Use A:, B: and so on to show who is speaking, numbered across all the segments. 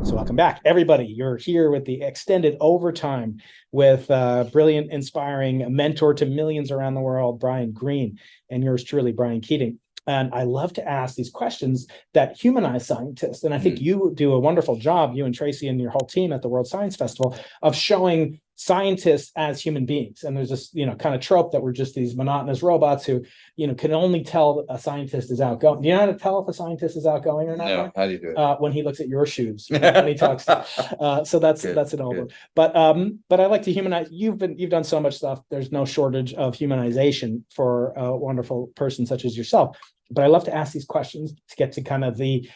A: So welcome back, everybody. You're here with the extended overtime with brilliant, inspiring mentor to millions around the world, Brian Greene, and yours truly, Brian Keating. And I love to ask these questions that humanize scientists. And I think you do a wonderful job, you and Tracy and your whole team at the World Science Festival, of showing scientists as human beings. And there's this, kind of trope that we're just these monotonous robots who, can only tell a scientist is outgoing. Do you know how to tell if a scientist is outgoing or not?
B: No, how do you do it?
A: When he looks at your shoes, when he talks. So that's an over. But I like to humanize. You've done so much stuff. There's no shortage of humanization for a wonderful person such as yourself. But I love to ask these questions to get to kind of the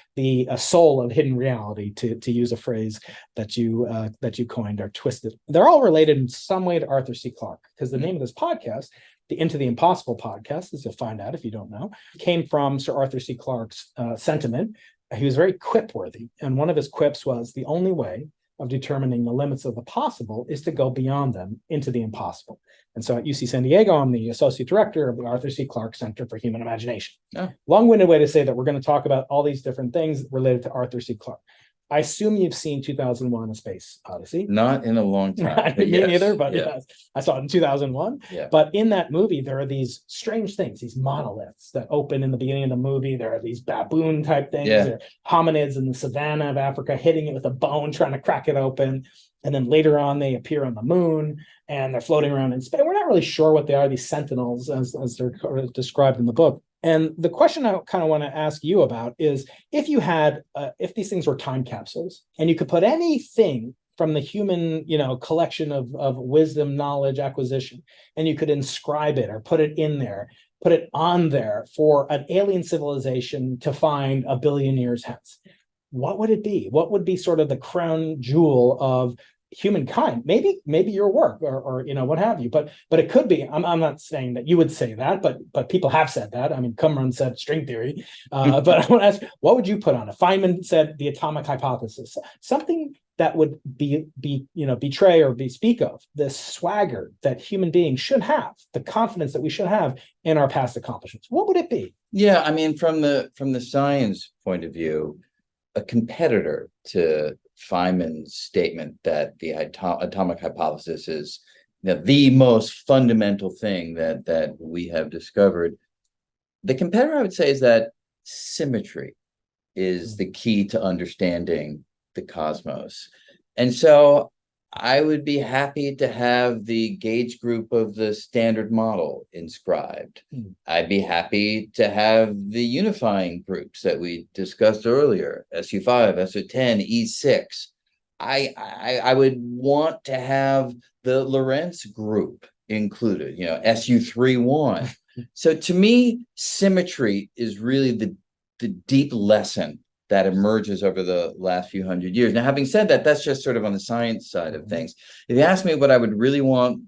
A: soul of hidden reality, to use a phrase that you coined, or twisted. They're all related in some way to Arthur C. Clarke, because the name of this podcast, the Into the Impossible podcast, as you'll find out if you don't know, came from Sir Arthur C. Clarke's sentiment. He was very quip-worthy, and one of his quips was, the only way of determining the limits of the possible is to go beyond them into the impossible. And so at UC San Diego, I'm the associate director of the Arthur C. Clarke Center for Human Imagination. Long-winded way to say that we're going to talk about all these different things related to Arthur C. Clarke. I assume you've seen 2001: A Space Odyssey.
B: Not in a long time.
A: Me neither, but yes. I saw it in 2001.
B: Yeah.
A: But in that movie, there are these strange things, these monoliths that open in the beginning of the movie. There are these baboon type things.
B: Yeah.
A: There are hominids in the savannah of Africa hitting it with a bone, trying to crack it open. And then later on, they appear on the moon and they're floating around in space. We're not really sure what they are, these sentinels, as they're described in the book. And the question I kind of want to ask you about is, if you had, if these things were time capsules, and you could put anything from the human, collection of wisdom, knowledge, acquisition, and you could inscribe it or put it in there, put it on there for an alien civilization to find 1 billion years hence, what would it be? What would be sort of the crown jewel of humankind? Maybe your work or what have you, but it could be. I'm not saying that you would say that, but people have said that. I mean, Qumran said string theory, but I want to ask, what would you put on it? Feynman said the atomic hypothesis, something that would betray or speak of this swagger that human beings should have, the confidence that we should have in our past accomplishments. What would it be?
B: Yeah, I mean, from the science point of view, a competitor to Feynman's statement that the atomic hypothesis is the most fundamental thing that we have discovered. The competitor, I would say, is that symmetry is the key to understanding the cosmos. And so I would be happy to have the gauge group of the Standard Model inscribed. I'd be happy to have the unifying groups that we discussed earlier, SU5, SU10, E6. I would want to have the Lorentz group included, SU31. So to me, symmetry is really the deep lesson that emerges over the last few hundred years. Now, having said that, that's just sort of on the science side of things. If you ask me what I would really want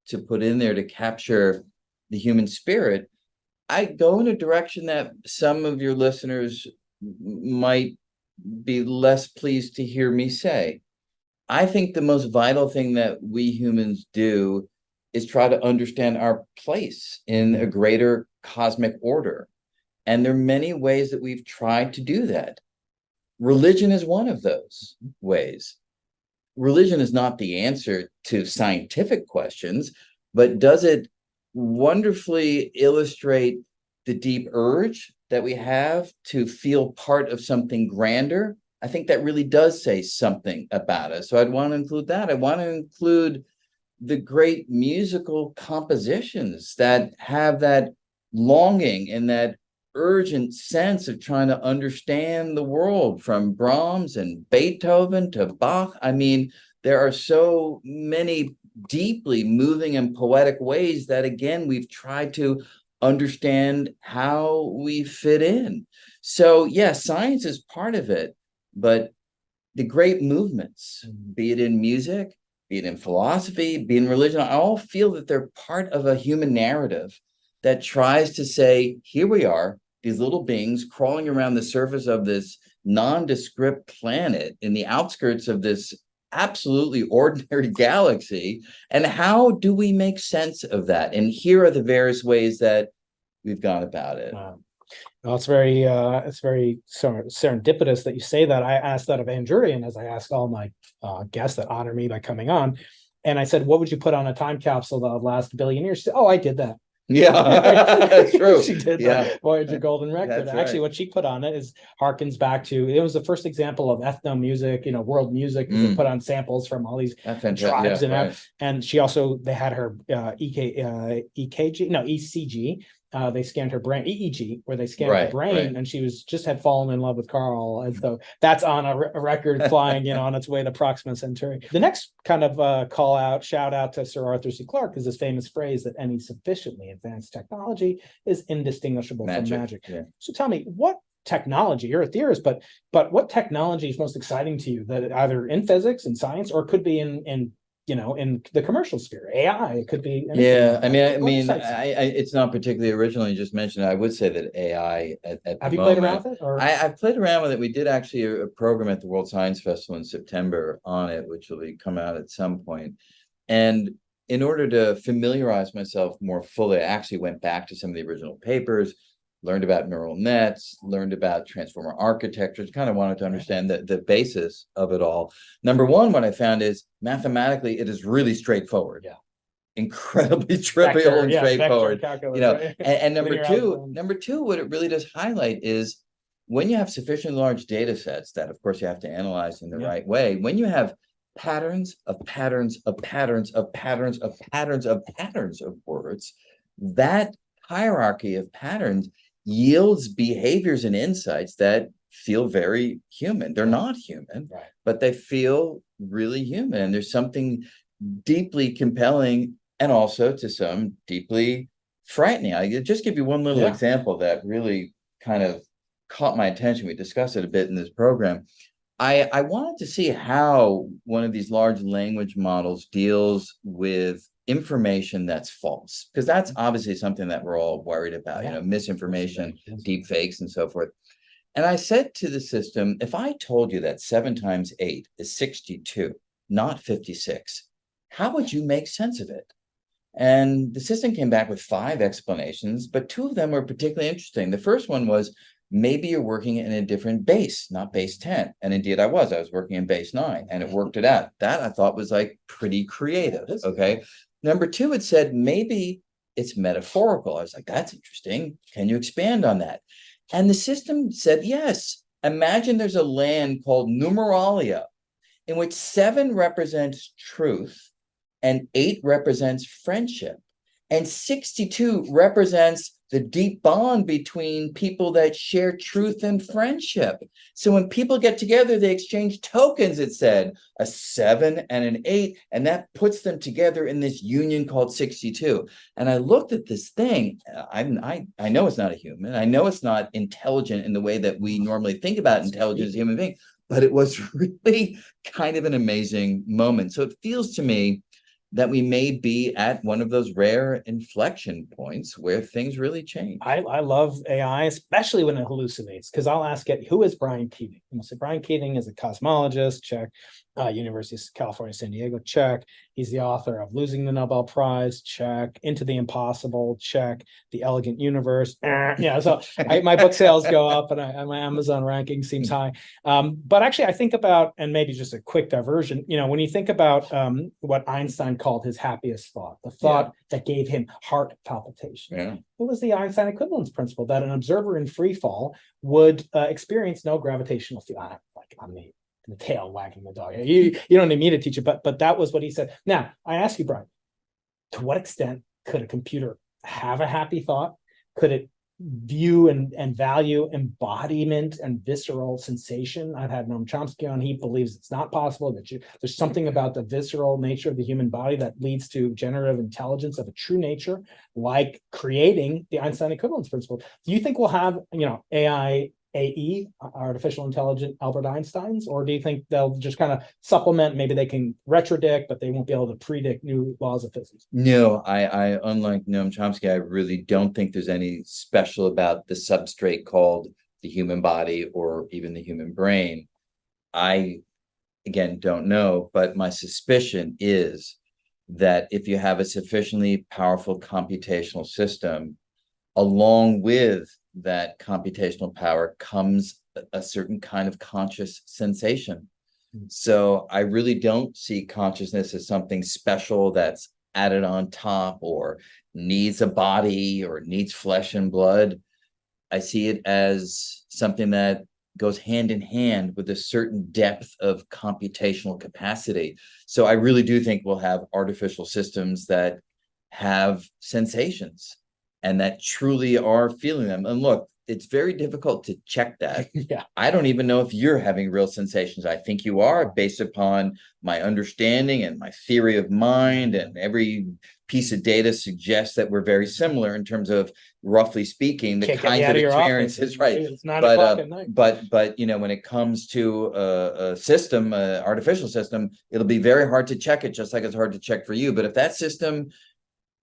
B: to put in there to capture the human spirit, I go in a direction that some of your listeners might be less pleased to hear me say. I think the most vital thing that we humans do is try to understand our place in a greater cosmic order. And there are many ways that we've tried to do that. Religion is one of those ways. Religion is not the answer to scientific questions, but does it wonderfully illustrate the deep urge that we have to feel part of something grander? I think that really does say something about us. So I'd want to include that. I want to include the great musical compositions that have that longing and that urgent sense of trying to understand the world, from Brahms and Beethoven to Bach. I mean, there are so many deeply moving and poetic ways that, again, we've tried to understand how we fit in. So, yes, science is part of it, but the great movements, be it in music, be it in philosophy, be it in religion, I all feel that they're part of a human narrative that tries to say, here we are, these little beings crawling around the surface of this nondescript planet in the outskirts of this absolutely ordinary galaxy. And how do we make sense of that? And here are the various ways that we've gone about it.
A: Wow. Well, it's very serendipitous that you say that. I asked that of Andurian, as I ask all my guests that honor me by coming on. And I said, what would you put on a time capsule that would last a billion years? She said, oh, I did that.
B: Yeah, true.
A: She did
B: Yeah,
A: the Voyager Golden Record.
B: that's
A: Actually,
B: right.
A: what she put on it is harkens back to, it was the first example of ethno music, world music, because they put on samples from all these
B: That's fantastic.
A: tribes,
B: Yeah, right.
A: and she also, they had her ECG. They scanned her brain, EEG, where they scanned her
B: Right,
A: brain,
B: right.
A: and she was just had fallen in love with Carl, and so that's on a record flying, on its way to Proxima Centauri. The next kind of shout out to Sir Arthur C. Clarke is this famous phrase that any sufficiently advanced technology is indistinguishable from magic.
B: Yeah.
A: So tell me, what technology, you're a theorist, but what technology is most exciting to you, that either in physics and science, or could be in the commercial sphere, AI, it could be anything.
B: Yeah, it's not particularly original. You just mentioned it. I would say that AI at the
A: Have you
B: moment,
A: played around with it? Or
B: I've played around with it. We did actually a program at the World Science Festival in September on it, which will be come out at some point. And in order to familiarize myself more fully, I actually went back to some of the original papers, learned about neural nets, learned about transformer architectures, kind of wanted to understand the basis of it all. Number one, what I found is mathematically, it is really straightforward.
A: Yeah.
B: Incredibly trivial and straightforward.
A: Calculus, right?
B: And number two, what it really does highlight is when you have sufficiently large data sets that, of course, you have to analyze in the right way. When you have patterns of patterns of patterns of patterns of patterns of patterns of words, that hierarchy of patterns yields behaviors and insights that feel very human. They're not human,
A: right,
B: but they feel really human. And there's something deeply compelling and also to some deeply frightening. I'll just give you one little example that really kind of caught my attention. We discussed it a bit in this program. I wanted to see how one of these large language models deals with information that's false, because that's obviously something that we're all worried about, misinformation, deep fakes, and so forth. And I said to the system, if I told you that 7 times 8 is 62, not 56, how would you make sense of it? And the system came back with 5 explanations, but 2 of them were particularly interesting. The first one was, maybe you're working in a different base, not base 10. And indeed I was working in base 9, and it worked it out. That I thought was like pretty creative. Okay. Number 2, it said, maybe it's metaphorical. I was like, that's interesting. Can you expand on that? And the system said, yes. Imagine there's a land called Numeralia, in which 7 represents truth and 8 represents friendship, and 62 represents the deep bond between people that share truth and friendship. So when people get together, they exchange tokens, it said, a 7 and an 8, and that puts them together in this union called 62. And I looked at this thing. I know it's not a human. I know it's not intelligent in the way that we normally think about intelligence as a human being, but it was really kind of an amazing moment. So it feels to me that we may be at one of those rare inflection points where things really change.
A: I love AI, especially when it hallucinates, because I'll ask it, who is Brian Keating? And we'll say, Brian Keating is a cosmologist, check. University of California, San Diego, check. He's the author of Losing the Nobel Prize, check. Into the Impossible, check. The Elegant Universe, so my book sales go up, and my Amazon ranking seems high. But actually, I think about, and maybe just a quick diversion, when you think about what Einstein called his happiest thought, the thought that gave him heart palpitation. It was the Einstein equivalence principle, that an observer in free fall would experience no gravitational field. Like on the tail wagging the dog. You don't need me to teach it, but that was what he said. Now, I ask you, Brian, to what extent could a computer have a happy thought? Could it view and value embodiment and visceral sensation? I've had Noam Chomsky on. He believes it's not possible, that there's something about the visceral nature of the human body that leads to generative intelligence of a true nature, like creating the Einstein equivalence principle. Do you think we'll have, AI AE, artificial intelligent Albert Einsteins, or do you think they'll just kind of supplement? Maybe they can retrodict, but they won't be able to predict new laws of physics?
B: No, I unlike Noam Chomsky, I really don't think there's any special about the substrate called the human body or even the human brain. I, again, don't know, but my suspicion is that if you have a sufficiently powerful computational system, along with that computational power comes a certain kind of conscious sensation. So I really don't see consciousness as something special that's added on top or needs a body or needs flesh and blood. I see it as something that goes hand in hand with a certain depth of computational capacity. So I really do think we'll have artificial systems that have sensations and that truly are feeling them. And look, it's very difficult to check that.
A: Yeah.
B: I don't even know if you're having real sensations. I think you are, based upon my understanding and my theory of mind, and every piece of data suggests that we're very similar in terms of, roughly speaking, the
A: Can't get me
B: kinds
A: out
B: of
A: of your
B: experiences,
A: office.
B: right?
A: It's 9
B: But
A: o'clock at night.
B: but you know, when it comes to a system, an artificial system, it'll be very hard to check it, just like it's hard to check for you. But if that system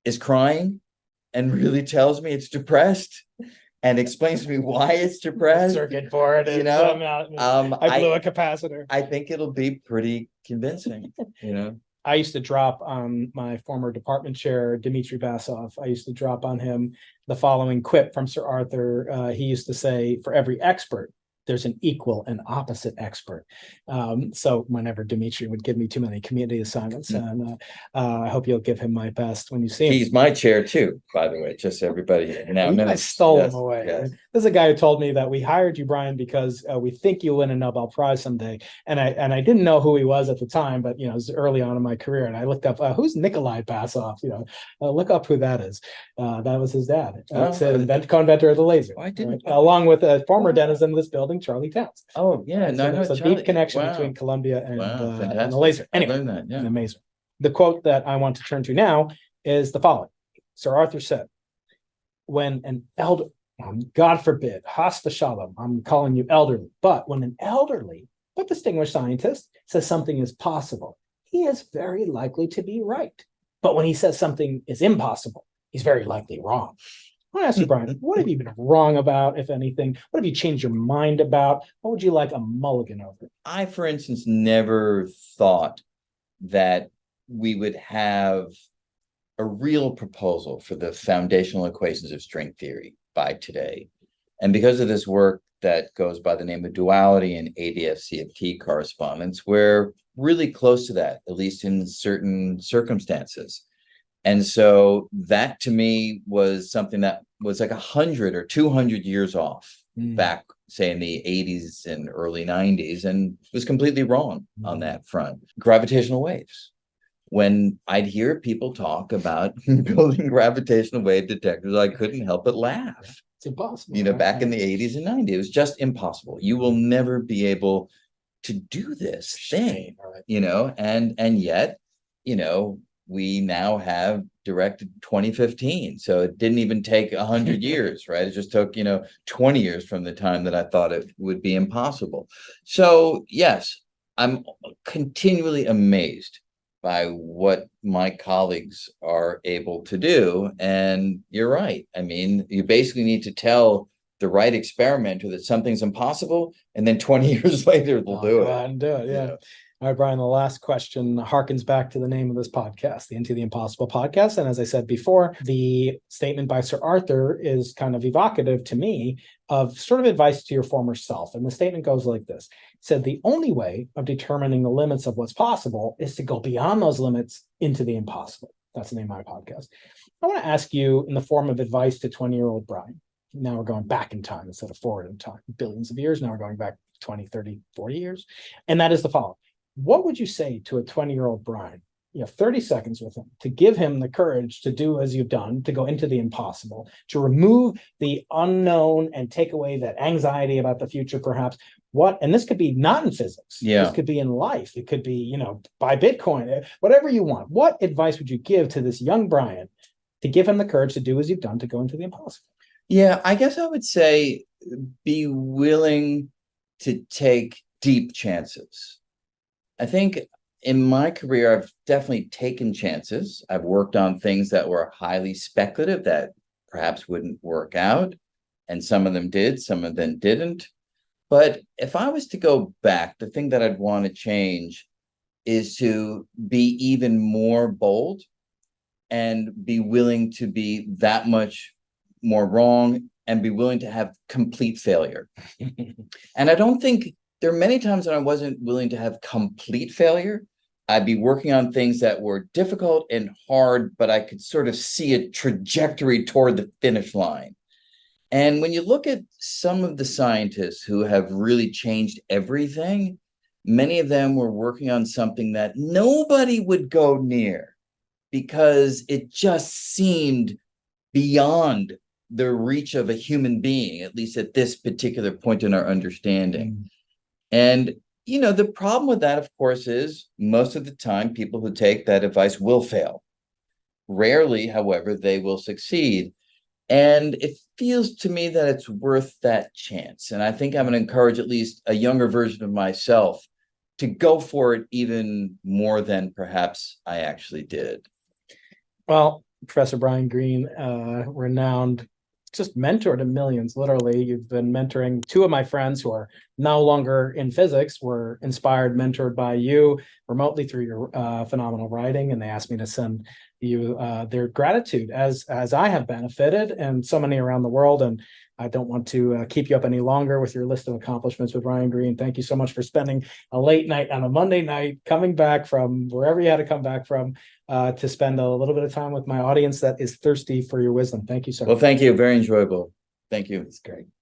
B: is crying and really tells me it's depressed and explains to me why it's depressed,
A: Circuit board,
B: you
A: and
B: know,
A: I blew a capacitor.
B: I think it'll be pretty convincing, you know.
A: I used to drop on my former department chair, Dmitry Basov. I used to drop on him the following quip from Sir Arthur. He used to say, for every expert, there's an equal and opposite expert. So whenever Dmitry would give me too many community assignments, and I hope you'll give him my best when you see him.
B: He's my chair too, by the way, just so everybody now.
A: You guys stole him away.
B: Yes.
A: There's a guy who told me that we hired you, Brian, because we think you'll win a Nobel Prize someday. And I didn't know who he was at the time, but it was early on in my career, and I looked up who's Nikolai Basov. Look up who that is. That was his dad, co-inventor of the laser, right? Along with a former denizen of this building, Charlie Towns.
B: Oh yeah,
A: so there's a deep connection between Columbia and the laser. Anyway,
B: I learned that. Yeah.
A: Amazing. The quote that I want to turn to now is the following. Sir Arthur said, when an elder, God forbid, hasta shalom, I'm calling you elderly, but when an elderly but distinguished scientist says something is possible, he is very likely to be right. But when he says something is impossible, he's very likely wrong. I want to ask you, Brian, what have you been wrong about, if anything? What have you changed your mind about? What would you like a mulligan over?
B: I, for instance, never thought that we would have a real proposal for the foundational equations of string theory by today. And because of this work that goes by the name of duality and ADF-CFT correspondence, we're really close to that, at least in certain circumstances. And so that to me was something that was like 100 or 200 years off back, say, in the 80s and early 90s, and was completely wrong on that front. Gravitational waves. When I'd hear people talk about building gravitational wave detectors, I couldn't help but laugh.
A: It's impossible.
B: Back in the 80s and 90s, it was just impossible. You will never be able to do this thing, and yet, we now have directed 2015. So it didn't even take 100 years, right? It just took, 20 years from the time that I thought it would be impossible. So yes, I'm continually amazed by what my colleagues are able to do. And you're right. I mean, you basically need to tell the right experimenter that something's impossible, and then 20 years later they'll do it.
A: Go ahead and do it. Yeah. All right, Brian, the last question harkens back to the name of this podcast, the Into the Impossible podcast. And as I said before, the statement by Sir Arthur is kind of evocative to me of sort of advice to your former self. And the statement goes like this. It said, the only way of determining the limits of what's possible is to go beyond those limits into the impossible. That's the name of my podcast. I want to ask you, in the form of advice to 20-year-old Brian. Now we're going back in time instead of forward in time, billions of years. Now we're going back 20, 30, 40 years. And that is the following. What would you say to a 20-year-old Brian? You have 30 seconds with him to give him the courage to do as you've done, to go into the impossible, to remove the unknown and take away that anxiety about the future, perhaps. And this could be not in physics.
B: Yeah.
A: This could be in life. It could be, buy Bitcoin, whatever you want. What advice would you give to this young Brian to give him the courage to do as you've done, to go into the impossible?
B: Yeah, I guess I would say be willing to take deep chances. I think in my career, I've definitely taken chances. I've worked on things that were highly speculative that perhaps wouldn't work out. And some of them did, some of them didn't. But if I was to go back, the thing that I'd want to change is to be even more bold and be willing to be that much more wrong and be willing to have complete failure. And I don't think there are many times when I wasn't willing to have complete failure. I'd be working on things that were difficult and hard, but I could sort of see a trajectory toward the finish line. And when you look at some of the scientists who have really changed everything, many of them were working on something that nobody would go near because it just seemed beyond the reach of a human being, at least at this particular point in our understanding. And, you know, the problem with that, of course, is most of the time people who take that advice will fail. Rarely, however, they will succeed. And it feels to me that it's worth that chance. And I think I'm going to encourage at least a younger version of myself to go for it even more than perhaps I actually did.
A: Well, Professor Brian Greene, renowned, just mentor to millions, literally. You've been mentoring two of my friends who are no longer in physics, were inspired, mentored by you remotely through your phenomenal writing. And they asked me to send you their gratitude as I have benefited, and so many around the world. And I don't want to keep you up any longer with your list of accomplishments with Brian Greene. Thank you so much for spending a late night on a Monday night, coming back from wherever you had to come back from, to spend a little bit of time with my audience that is thirsty for your wisdom. Thank you so much.
B: Well, thank you. Very enjoyable. Thank you.
A: It's great.